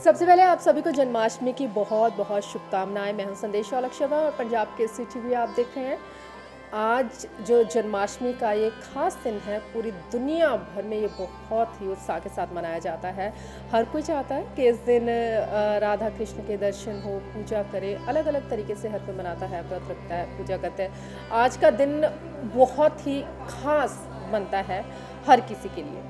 सबसे पहले आप सभी को जन्माष्टमी की बहुत बहुत शुभकामनाएं। मैं हूं संदेश औलख शर्मा और पंजाब केसरी टीवी आप देख रहे हैं। आज जो जन्माष्टमी का ये खास दिन है, पूरी दुनिया भर में ये बहुत ही उत्साह के साथ मनाया जाता है। हर कोई चाहता है कि इस दिन राधा कृष्ण के दर्शन हो, पूजा करे। अलग अलग तरीके से हर कोई मनाता है, व्रत रखता है, पूजा करता है। आज का दिन बहुत ही खास बनता है हर किसी के लिए।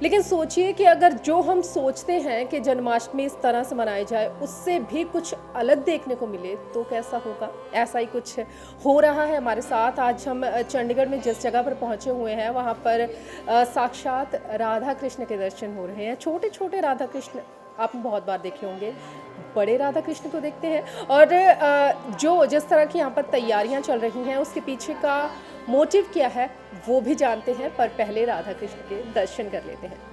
लेकिन सोचिए कि अगर जो हम सोचते हैं कि जन्माष्टमी इस तरह से मनाई जाए, उससे भी कुछ अलग देखने को मिले तो कैसा होगा। ऐसा ही कुछ हो रहा है हमारे साथ। आज हम चंडीगढ़ में जिस जगह पर पहुंचे हुए हैं, वहां पर साक्षात राधा कृष्ण के दर्शन हो रहे हैं। छोटे छोटे राधा कृष्ण आपने बहुत बार देखे होंगे, बड़े राधा कृष्ण को देखते हैं। और जो जिस तरह की यहाँ पर तैयारियां चल रही हैं, उसके पीछे का मोटिव क्या है वो भी जानते हैं। पर पहले राधा कृष्ण के दर्शन कर लेते हैं।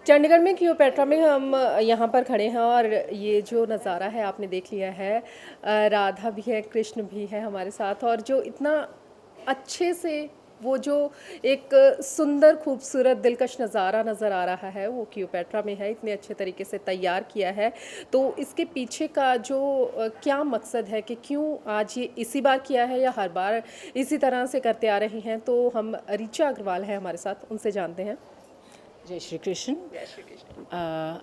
चंडीगढ़ में क्लियोपेट्रा में हम यहाँ पर खड़े हैं और ये जो नज़ारा है आपने देख लिया है। राधा भी है, कृष्ण भी है हमारे साथ। और जो इतना अच्छे से वो जो एक सुंदर खूबसूरत दिलकश नज़ारा नज़र आ रहा है, वो क्लियोपेट्रा में है। इतने अच्छे तरीके से तैयार किया है। तो इसके पीछे का जो क्या मकसद है कि क्यों आज ये इसी बार किया है या हर बार इसी तरह से करते आ रहे हैं, तो हम ऋचा अग्रवाल है हमारे साथ, उनसे जानते हैं। जय श्री कृष्ण।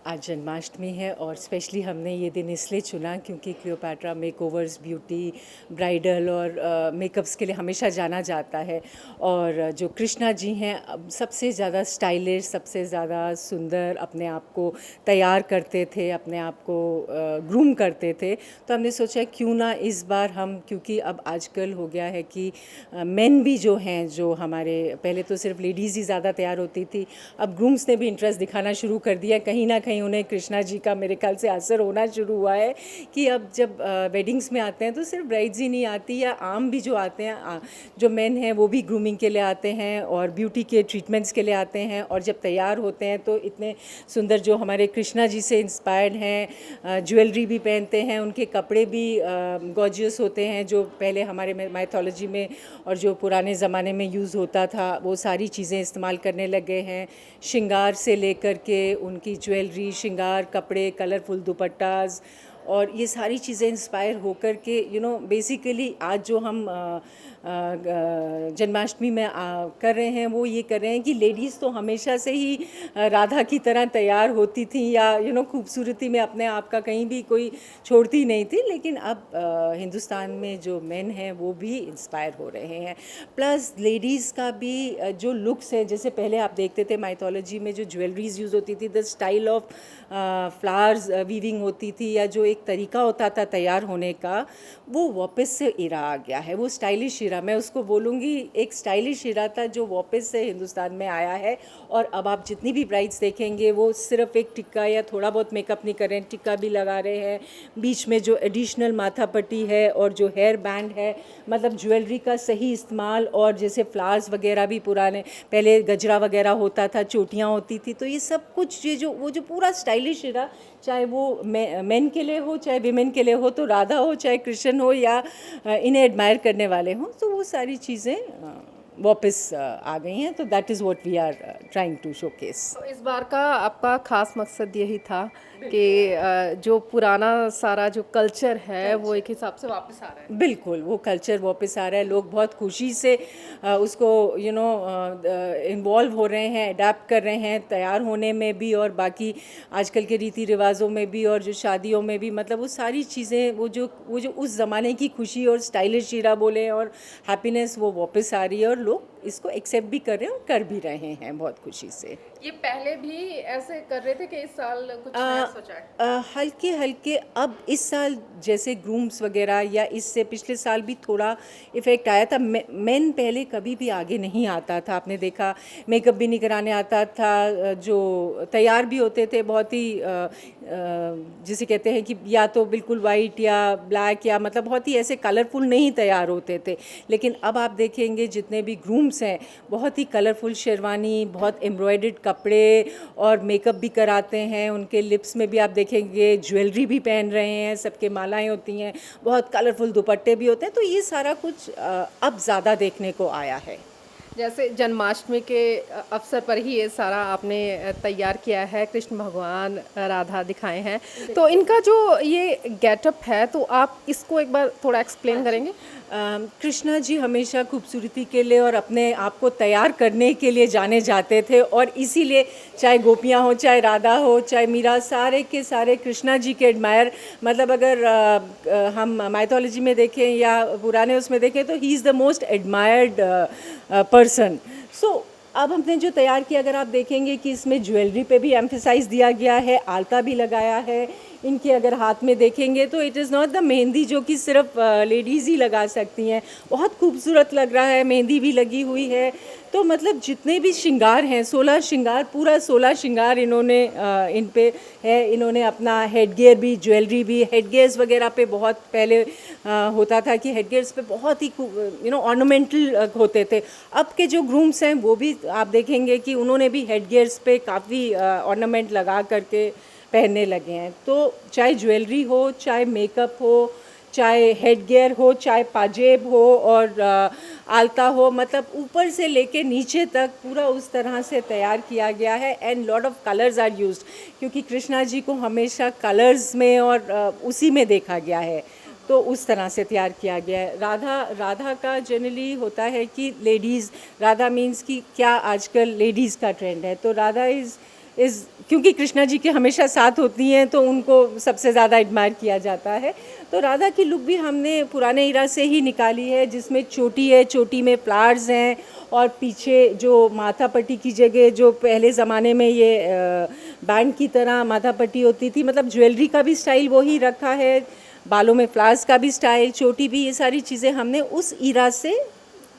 आज जन्माष्टमी है और स्पेशली हमने ये दिन इसलिए चुना क्योंकि क्लियोपेट्रा मेकओवर्स, ब्यूटी, ब्राइडल और मेकअप्स के लिए हमेशा जाना जाता है। और जो कृष्णा जी हैं, अब सबसे ज़्यादा स्टाइलिश, सबसे ज़्यादा सुंदर अपने आप को तैयार करते थे, अपने आप को ग्रूम करते थे। तो हमने सोचा क्यों ना इस बार हम, क्योंकि अब आजकल हो गया है कि मेन भी जो हैं, जो हमारे पहले तो सिर्फ लेडीज़ ही ज़्यादा तैयार होती थी, अब ग्रूम्स ने भी इंटरेस्ट दिखाना शुरू कर दिया। कहीं ना कहीं उन्हें कृष्णा जी का मेरे ख्याल से असर होना शुरू हुआ है कि अब जब वेडिंग्स में आते हैं तो सिर्फ ब्राइड्स ही नहीं आती, या आम भी जो आते हैं, जो मेन हैं वो भी ग्रूमिंग के लिए आते हैं और ब्यूटी के ट्रीटमेंट्स के लिए आते हैं। और जब तैयार होते हैं तो इतने सुंदर जो हमारे कृष्णा जी से इंस्पायर्ड हैं, ज्वेलरी भी पहनते हैं, उनके कपड़े भी गॉर्जियस होते हैं, जो पहले हमारे माइथोलॉजी में और जो पुराने ज़माने में यूज़ होता था वो सारी चीज़ें इस्तेमाल करने लग गए हैं। श्रृंगार से लेकर के उनकी ज्वेलरी, श्रृंगार, कपड़े, कलरफुल दुपट्टास, और ये सारी चीज़ें इंस्पायर होकर के बेसिकली आज जो हम जन्माष्टमी में कर रहे हैं वो ये कर रहे हैं कि लेडीज़ तो हमेशा से ही राधा की तरह तैयार होती थी, या खूबसूरती में अपने आप का कहीं भी कोई छोड़ती नहीं थी। लेकिन अब हिंदुस्तान में जो मेन हैं वो भी इंस्पायर हो रहे हैं। प्लस लेडीज़ का भी जो लुक्स है, जैसे पहले आप देखते थे माइथोलॉजी में जो ज्वेलरीज यूज़ होती थी, the style of flowers weaving होती थी, या जो एक तरीका होता था तैयार होने का, वो वापस से इरा आ गया है। वो स्टाइलिश इरा, मैं उसको बोलूँगी एक स्टाइलिश इरा था जो वापस से हिंदुस्तान में आया है। और अब आप जितनी भी ब्राइड्स देखेंगे वो सिर्फ एक टिक्का या थोड़ा बहुत मेकअप नहीं कर रहे हैं, टिक्का भी लगा रहे हैं, बीच में जो एडिशनल माथा पट्टी है और जो हेयर बैंड है, मतलब ज्वेलरी का सही इस्तेमाल। और जैसे फ्लावर्स वगैरह भी, पुराने पहले गजरा वगैरह होता था, चोटियाँ होती थी, तो ये सब कुछ ये जो पूरा स्टाइलिश इरा, चाहे वो मेन के लिए हो चाहे विमेन के लिए हो, तो राधा हो चाहे कृष्ण हो या इन्हें एडमायर करने वाले हों, तो वो सारी चीज़ें वापस आ गई हैं। तो that is what we are trying to showcase. तो इस बार का आपका खास मकसद यही था कि जो पुराना सारा जो कल्चर है वो एक हिसाब से वापस आ रहा है। बिल्कुल, वो कल्चर वापस आ रहा है। लोग बहुत खुशी से उसको इन्वॉल्व हो रहे हैं, अडेप्ट कर रहे हैं, तैयार होने में भी और बाकी आजकल के रीति रिवाजों में भी, और जो शादियों में भी। मतलब वो सारी चीज़ें, वो जो उस ज़माने की खुशी और स्टाइलिश इरा बोले और हैप्पीनेस, वो वापस आ रही है। और लोग इसको एक्सेप्ट भी कर रहे हैं और कर भी रहे हैं बहुत खुशी से। ये पहले भी ऐसे कर रहे थे कि इस साल कुछ नया सोचा है? हल्के हल्के अब इस साल जैसे ग्रूम्स वगैरह, या इससे पिछले साल भी थोड़ा इफ़ेक्ट आया था। मेन पहले कभी भी आगे नहीं आता था, आपने देखा, मेकअप भी नहीं कराने आता था, जो तैयार भी होते थे बहुत ही जिसे कहते हैं कि या तो बिल्कुल वाइट या ब्लैक, या मतलब बहुत ही ऐसे कलरफुल नहीं तैयार होते थे। लेकिन अब आप देखेंगे जितने भी ग्रूम्स ग्रूम्स हैं बहुत ही कलरफुल शेरवानी, बहुत एम्ब्रॉयडर्ड कपड़े और मेकअप भी कराते हैं। उनके लिप्स में भी आप देखेंगे ज्वेलरी भी पहन रहे हैं, सबके मालाएं होती हैं, बहुत कलरफुल दुपट्टे भी होते हैं। तो ये सारा कुछ अब ज़्यादा देखने को आया है। जैसे जन्माष्टमी के अवसर पर ही ये सारा आपने तैयार किया है, कृष्ण भगवान राधा दिखाए हैं, तो इनका जो ये गेटअप है तो आप इसको एक बार थोड़ा एक्सप्लेन करेंगे। कृष्णा जी हमेशा खूबसूरती के लिए और अपने आप को तैयार करने के लिए जाने जाते थे, और इसीलिए चाहे गोपियाँ हो, चाहे राधा हो, चाहे मीरा, सारे के सारे कृष्णा जी के एडमायर। मतलब अगर हम माइथोलॉजी में देखें या पुराने उसमें देखें तो he is the most admired person. So अब हमने जो तैयार किया, अगर आप देखेंगे कि इसमें ज्वेलरी पे भी एम्फेसाइज दिया गया है, आलता भी लगाया है। इनके अगर हाथ में देखेंगे तो it is not the mehndi जो कि सिर्फ लेडीज़ ही लगा सकती हैं, बहुत खूबसूरत लग रहा है, मेहंदी भी लगी हुई है। तो मतलब जितने भी श्रृंगार हैं, 16 श्रृंगार, पूरा 16 श्रृंगार इन्होंने इन पे है। इन्होंने अपना हेड गियर भी, ज्वेलरी भी, हेड गियर्स वगैरह पे बहुत पहले होता था कि हेड गियर्स पे बहुत ही ऑर्नामेंटल होते थे। अब के जो ग्रूम्स हैं वो भी आप देखेंगे कि उन्होंने भी हेड गियर्स पे काफ़ी ऑर्नामेंट लगा करके पहनने लगे हैं। तो चाहे ज्वेलरी हो, चाहे मेकअप हो, चाहे हेड गियर हो, चाहे पाजेब हो और आलता हो, मतलब ऊपर से लेके नीचे तक पूरा उस तरह से तैयार किया गया है। And lot of colours are used, क्योंकि कृष्णा जी को हमेशा कलर्स में और उसी में देखा गया है, तो उस तरह से तैयार किया गया है। राधा का जनरली होता है कि लेडीज़, राधा मीन्स कि क्या आजकल लेडीज़ का ट्रेंड है, तो राधा इज़ क्योंकि कृष्णा जी के हमेशा साथ होती हैं तो उनको सबसे ज़्यादा एडमायर किया जाता है। तो राधा की लुक भी हमने पुराने इरा से ही निकाली है, जिसमें चोटी है, चोटी में फ्लावर्स हैं, और पीछे जो माथा पट्टी की जगह जो पहले ज़माने में ये बैंड की तरह माथा पट्टी होती थी, मतलब ज्वेलरी का भी स्टाइल वही रखा है, बालों में फ्लावर्स का भी स्टाइल, चोटी भी, ये सारी चीज़ें हमने उस इरा से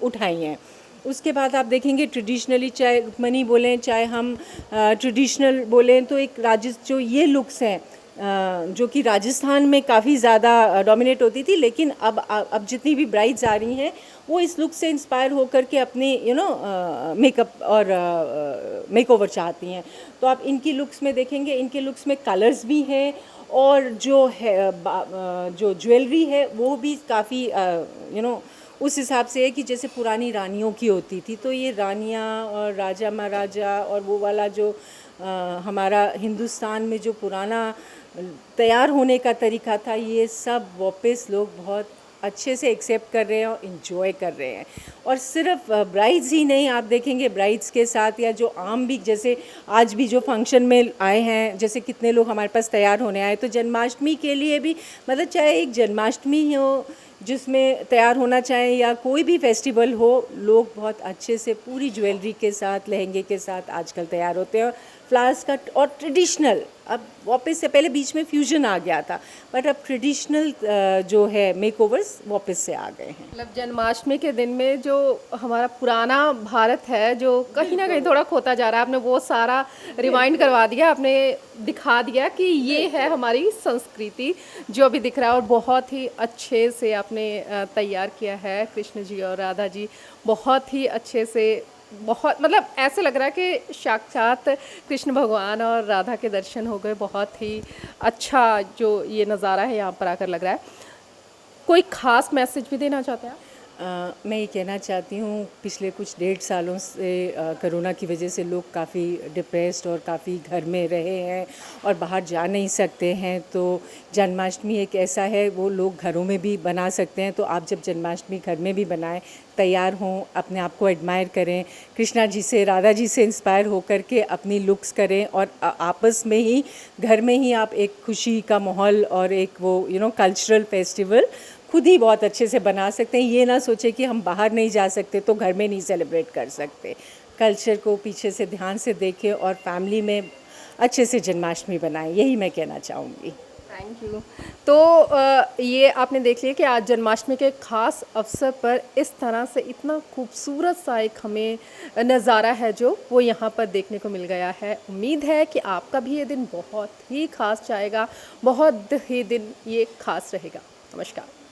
उठाई हैं। उसके बाद आप देखेंगे ट्रेडिशनली, चाहे रुक्मणी बोलें, चाहे हम ट्रेडिशनल बोलें, तो एक जो ये लुक्स हैं जो कि राजस्थान में काफ़ी ज़्यादा डोमिनेट होती थी, लेकिन अब जितनी भी ब्राइड्स आ रही हैं वो इस लुक से इंस्पायर होकर के अपनी मेकअप और मेकओवर चाहती हैं। तो आप इनकी लुक्स में देखेंगे, इनके लुक्स में कलर्स भी हैं, और जो है जो ज्वेलरी है वो भी काफ़ी उस हिसाब से है कि जैसे पुरानी रानियों की होती थी, तो ये रानियाँ और राजा महाराजा और वो वाला जो हमारा हिंदुस्तान में जो पुराना तैयार होने का तरीका था, ये सब वापस लोग बहुत अच्छे से एक्सेप्ट कर रहे हैं और इन्जॉय कर रहे हैं। और सिर्फ ब्राइड्स ही नहीं, आप देखेंगे ब्राइड्स के साथ या जो आम भी, जैसे आज भी जो फंक्शन में आए हैं, जैसे कितने लोग हमारे पास तैयार होने आए, तो जन्माष्टमी के लिए भी, मतलब चाहे एक जन्माष्टमी हो जिसमें तैयार होना चाहे या कोई भी फेस्टिवल हो, लोग बहुत अच्छे से पूरी ज्वेलरी के साथ, लहंगे के साथ आजकल तैयार होते हैं। और फ्लावर्स का और ट्रेडिशनल, अब वापस से, पहले बीच में फ्यूजन आ गया था, बट अब ट्रेडिशनल जो है मेकओवर्स वापस से आ गए हैं। मतलब जन्माष्टमी के दिन में जो हमारा पुराना भारत है, जो कहीं ना कहीं थोड़ा खोता जा रहा है, आपने वो सारा रिमाइंड करवा दिया, आपने दिखा दिया कि ये है हमारी संस्कृति जो अभी दिख रहा है। और बहुत ही अच्छे से आपने तैयार किया है कृष्ण जी और राधा जी, बहुत ही अच्छे से, बहुत मतलब ऐसे लग रहा है कि साक्षात कृष्ण भगवान और राधा के दर्शन हो गए। बहुत ही अच्छा जो ये नज़ारा है यहाँ पर आकर लग रहा है। कोई ख़ास मैसेज भी देना चाहते हैं आप? मैं ये कहना चाहती हूँ, पिछले कुछ 1.5 सालों से कोरोना की वजह से लोग काफ़ी डिप्रेस्ड और काफ़ी घर में रहे हैं और बाहर जा नहीं सकते हैं, तो जन्माष्टमी एक ऐसा है, वो लोग घरों में भी बना सकते हैं। तो आप जब जन्माष्टमी घर में भी बनाएं, तैयार हों, अपने आप को एडमायर करें, कृष्णा जी से, राधा जी से इंस्पायर होकर के अपनी लुक्स करें, और आपस में ही, घर में ही आप एक खुशी का माहौल और एक वो कल्चरल फेस्टिवल खुद ही बहुत अच्छे से बना सकते हैं। ये ना सोचे कि हम बाहर नहीं जा सकते तो घर में नहीं सेलिब्रेट कर सकते। कल्चर को पीछे से ध्यान से देखें और फैमिली में अच्छे से जन्माष्टमी बनाएं, यही मैं कहना चाहूँगी। Thank you. तो ये आपने देख लिया कि आज जन्माष्टमी के ख़ास अवसर पर इस तरह से इतना खूबसूरत सा एक हमें नज़ारा है जो वो यहाँ पर देखने को मिल गया है। उम्मीद है कि आपका भी ये दिन बहुत ही ख़ास जाएगा, बहुत ही दिन ये ख़ास रहेगा। नमस्कार।